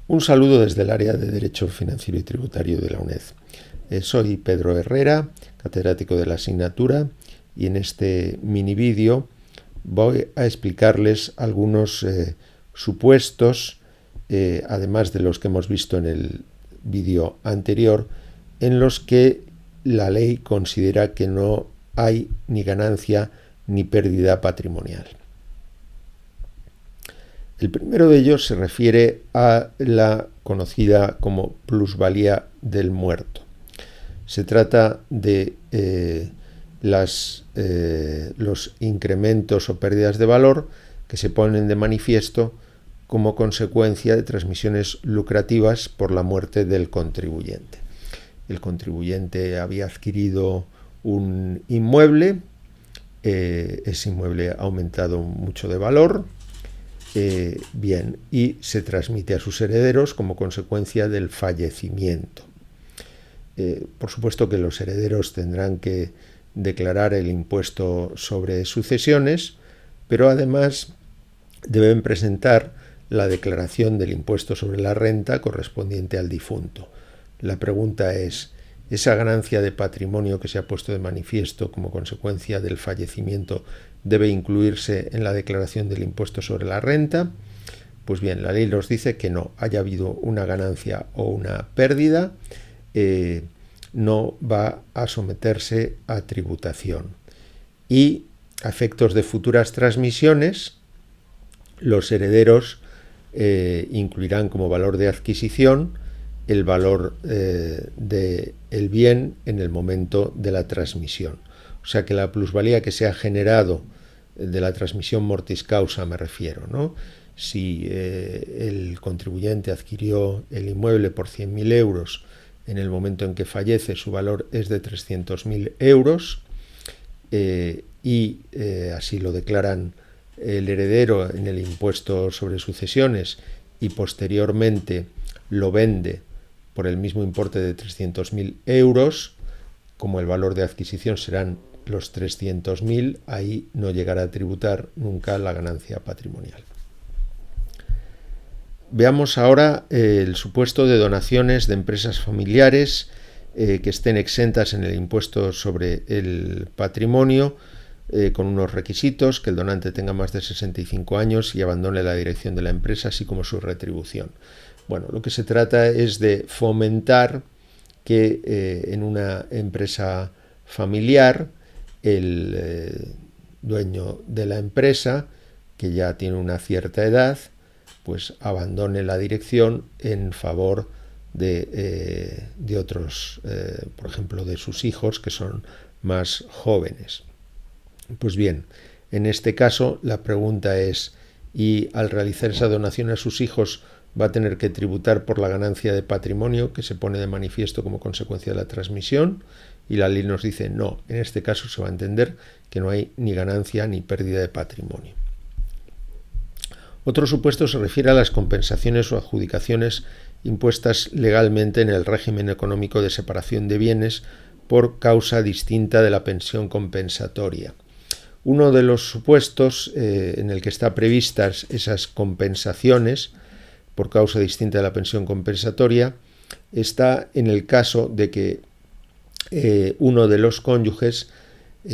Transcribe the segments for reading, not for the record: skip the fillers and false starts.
Un saludo desde el área de Derecho Financiero y Tributario de la UNED. Soy Pedro Herrera, catedrático de la asignatura, y en este mini vídeo voy a explicarles algunos supuestos, además de los que hemos visto en el vídeo anterior, en los que la ley considera que no hay ni ganancia ni pérdida patrimonial. El primero de ellos se refiere a la conocida como plusvalía del muerto. Se trata de los incrementos o pérdidas de valor que se ponen de manifiesto como consecuencia de transmisiones lucrativas por la muerte del contribuyente. El contribuyente había adquirido un inmueble, ese inmueble ha aumentado mucho de valor, y se transmite a sus herederos como consecuencia del fallecimiento. Por supuesto que los herederos tendrán que declarar el impuesto sobre sucesiones, pero además deben presentar la declaración del impuesto sobre la renta correspondiente al difunto. La pregunta es, ¿esa ganancia de patrimonio que se ha puesto de manifiesto como consecuencia del fallecimiento debe incluirse en la declaración del impuesto sobre la renta? Pues bien, la ley nos dice que no, haya habido una ganancia o una pérdida, no va a someterse a tributación. Y a efectos de futuras transmisiones, los herederos incluirán como valor de adquisición el valor del bien en el momento de la transmisión. O sea que la plusvalía que se ha generado de la transmisión mortis causa, me refiero, ¿no? Si el contribuyente adquirió el inmueble por 100.000 euros, en el momento en que fallece su valor es de 300.000 euros y así lo declaran el heredero en el impuesto sobre sucesiones y posteriormente lo vende por el mismo importe de 300.000 euros, como el valor de adquisición serán los 300.000, ahí no llegará a tributar nunca la ganancia patrimonial. Veamos ahora el supuesto de donaciones de empresas familiares que estén exentas en el impuesto sobre el patrimonio, con unos requisitos: que el donante tenga más de 65 años y abandone la dirección de la empresa, así como su retribución. Bueno, lo que se trata es de fomentar que en una empresa familiar el dueño de la empresa, que ya tiene una cierta edad, pues abandone la dirección en favor de otros, por ejemplo, de sus hijos, que son más jóvenes. Pues bien, en este caso la pregunta es, ¿y al realizar esa donación a sus hijos va a tener que tributar por la ganancia de patrimonio que se pone de manifiesto como consecuencia de la transmisión? Y la ley nos dice no, en este caso se va a entender que no hay ni ganancia ni pérdida de patrimonio. Otro supuesto se refiere a las compensaciones o adjudicaciones impuestas legalmente en el régimen económico de separación de bienes por causa distinta de la pensión compensatoria. Uno de los supuestos en el que están previstas esas compensaciones por causa distinta de la pensión compensatoria está en el caso de que uno de los cónyuges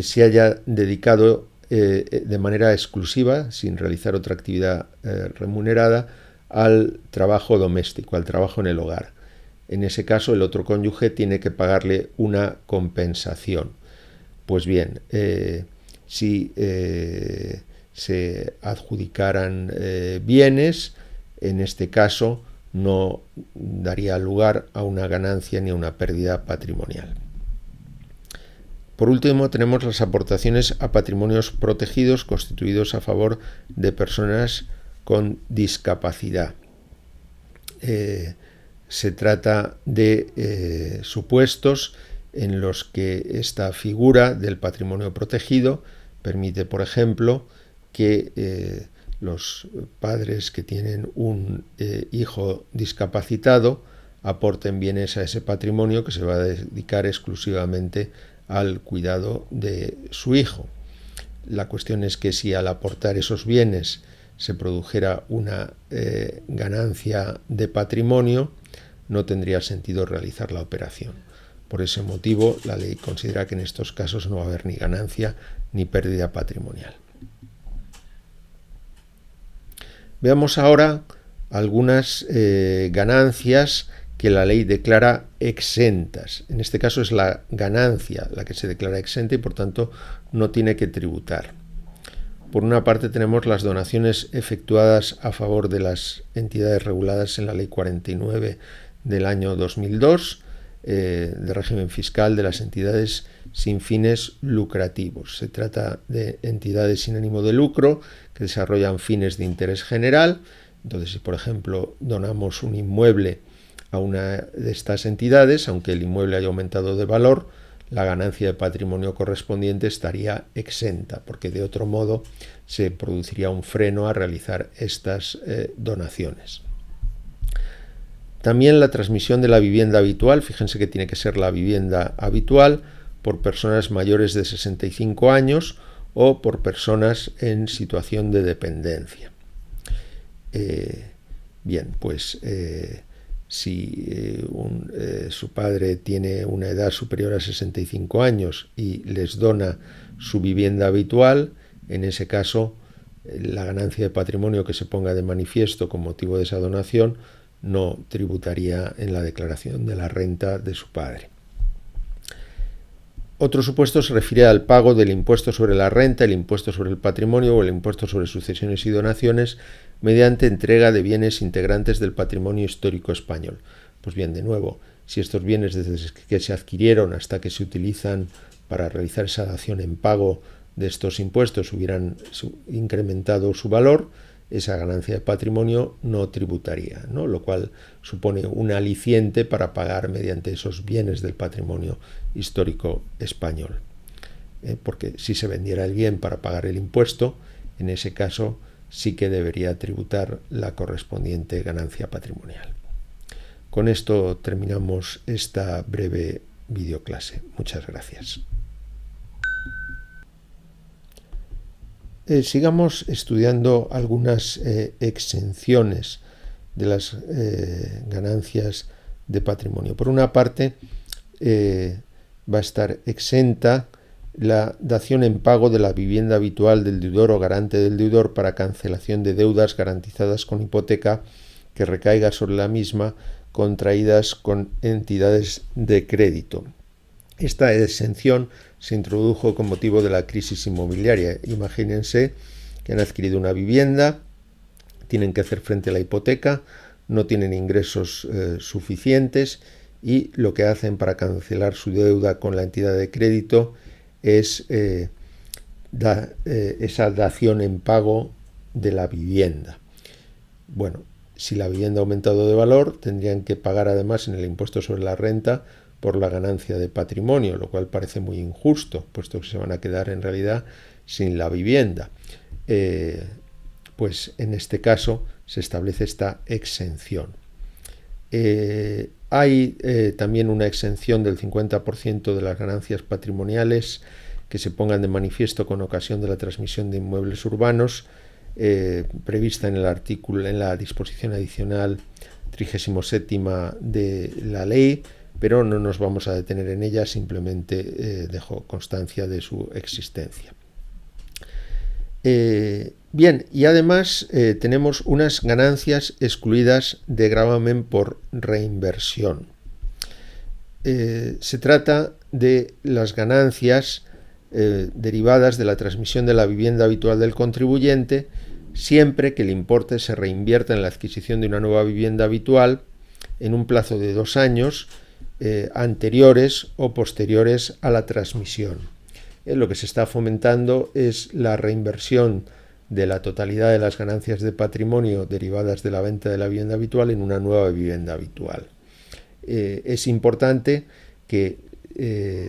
se haya dedicado de manera exclusiva, sin realizar otra actividad remunerada, al trabajo doméstico, al trabajo en el hogar. En ese caso, el otro cónyuge tiene que pagarle una compensación. Pues bien, si se adjudicaran bienes, en este caso no daría lugar a una ganancia ni a una pérdida patrimonial. Por último, tenemos las aportaciones a patrimonios protegidos constituidos a favor de personas con discapacidad. Se trata de supuestos en los que esta figura del patrimonio protegido permite, por ejemplo, que los padres que tienen un hijo discapacitado aporten bienes a ese patrimonio que se va a dedicar exclusivamente al cuidado de su hijo. La cuestión es que si al aportar esos bienes se produjera una ganancia de patrimonio, no tendría sentido realizar la operación. Por ese motivo, la ley considera que en estos casos no va a haber ni ganancia ni pérdida patrimonial. Veamos ahora algunas ganancias que la ley declara exentas. En este caso es la ganancia la que se declara exenta y por tanto no tiene que tributar. Por una parte tenemos las donaciones efectuadas a favor de las entidades reguladas en la Ley 49 del año 2002, de régimen fiscal de las entidades sin fines lucrativos. Se trata de entidades sin ánimo de lucro que desarrollan fines de interés general. Entonces, si por ejemplo donamos un inmueble a una de estas entidades, aunque el inmueble haya aumentado de valor, la ganancia de patrimonio correspondiente estaría exenta, porque de otro modo se produciría un freno a realizar estas donaciones. También la transmisión de la vivienda habitual, fíjense que tiene que ser la vivienda habitual por personas mayores de 65 años o por personas en situación de dependencia. Bien, pues si su padre tiene una edad superior a 65 años y les dona su vivienda habitual, en ese caso la ganancia de patrimonio que se ponga de manifiesto con motivo de esa donación no tributaría en la declaración de la renta de su padre. Otro supuesto se refiere al pago del impuesto sobre la renta, el impuesto sobre el patrimonio o el impuesto sobre sucesiones y donaciones mediante entrega de bienes integrantes del patrimonio histórico español. Pues bien, de nuevo, si estos bienes desde que se adquirieron hasta que se utilizan para realizar esa dación en pago de estos impuestos hubieran incrementado su valor, esa ganancia de patrimonio no tributaría, ¿no? Lo cual supone un aliciente para pagar mediante esos bienes del patrimonio histórico español. Porque si se vendiera el bien para pagar el impuesto, en ese caso sí que debería tributar la correspondiente ganancia patrimonial. Con esto terminamos esta breve videoclase. Muchas gracias. Sigamos estudiando algunas exenciones de las ganancias de patrimonio. Por una parte, va a estar exenta la dación en pago de la vivienda habitual del deudor o garante del deudor para cancelación de deudas garantizadas con hipoteca que recaiga sobre la misma contraídas con entidades de crédito. Esta exención se introdujo con motivo de la crisis inmobiliaria. Imagínense que han adquirido una vivienda, tienen que hacer frente a la hipoteca, no tienen ingresos suficientes y lo que hacen para cancelar su deuda con la entidad de crédito es esa dación en pago de la vivienda. Bueno, si la vivienda ha aumentado de valor, tendrían que pagar además en el impuesto sobre la renta por la ganancia de patrimonio, lo cual parece muy injusto, puesto que se van a quedar en realidad sin la vivienda. Pues en este caso se establece esta exención. Hay también una exención del 50% de las ganancias patrimoniales que se pongan de manifiesto con ocasión de la transmisión de inmuebles urbanos, prevista en la disposición adicional 37ª de la ley, pero no nos vamos a detener en ella, simplemente dejo constancia de su existencia. Bien, y además tenemos unas ganancias excluidas de gravamen por reinversión. Se trata de las ganancias derivadas de la transmisión de la vivienda habitual del contribuyente, siempre que el importe se reinvierta en la adquisición de una nueva vivienda habitual en un plazo de 2 años anteriores o posteriores a la transmisión. Lo que se está fomentando es la reinversión de la totalidad de las ganancias de patrimonio derivadas de la venta de la vivienda habitual en una nueva vivienda habitual. Es importante que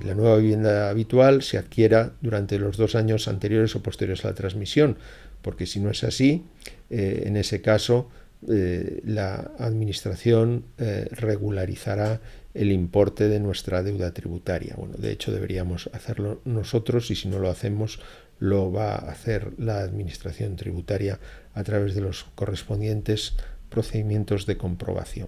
la nueva vivienda habitual se adquiera durante los 2 años anteriores o posteriores a la transmisión, porque si no es así, en ese caso la Administración regularizará el importe de nuestra deuda tributaria. Bueno, de hecho deberíamos hacerlo nosotros, y si no lo hacemos lo va a hacer la Administración tributaria a través de los correspondientes procedimientos de comprobación.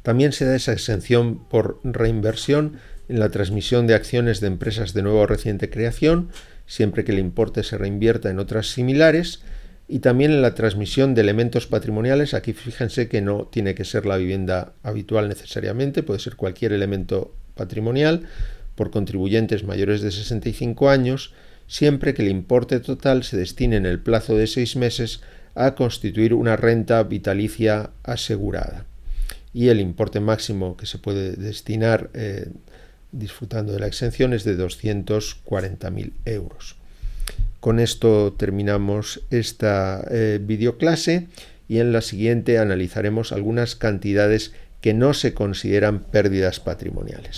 También se da esa exención por reinversión en la transmisión de acciones de empresas de nueva o reciente creación, siempre que el importe se reinvierta en otras similares, y también en la transmisión de elementos patrimoniales. Aquí fíjense que no tiene que ser la vivienda habitual necesariamente, puede ser cualquier elemento patrimonial, por contribuyentes mayores de 65 años, siempre que el importe total se destine en el plazo de 6 meses a constituir una renta vitalicia asegurada. Y el importe máximo que se puede destinar disfrutando de la exención es de 240.000 euros. Con esto terminamos esta videoclase, y en la siguiente analizaremos algunas cantidades que no se consideran pérdidas patrimoniales.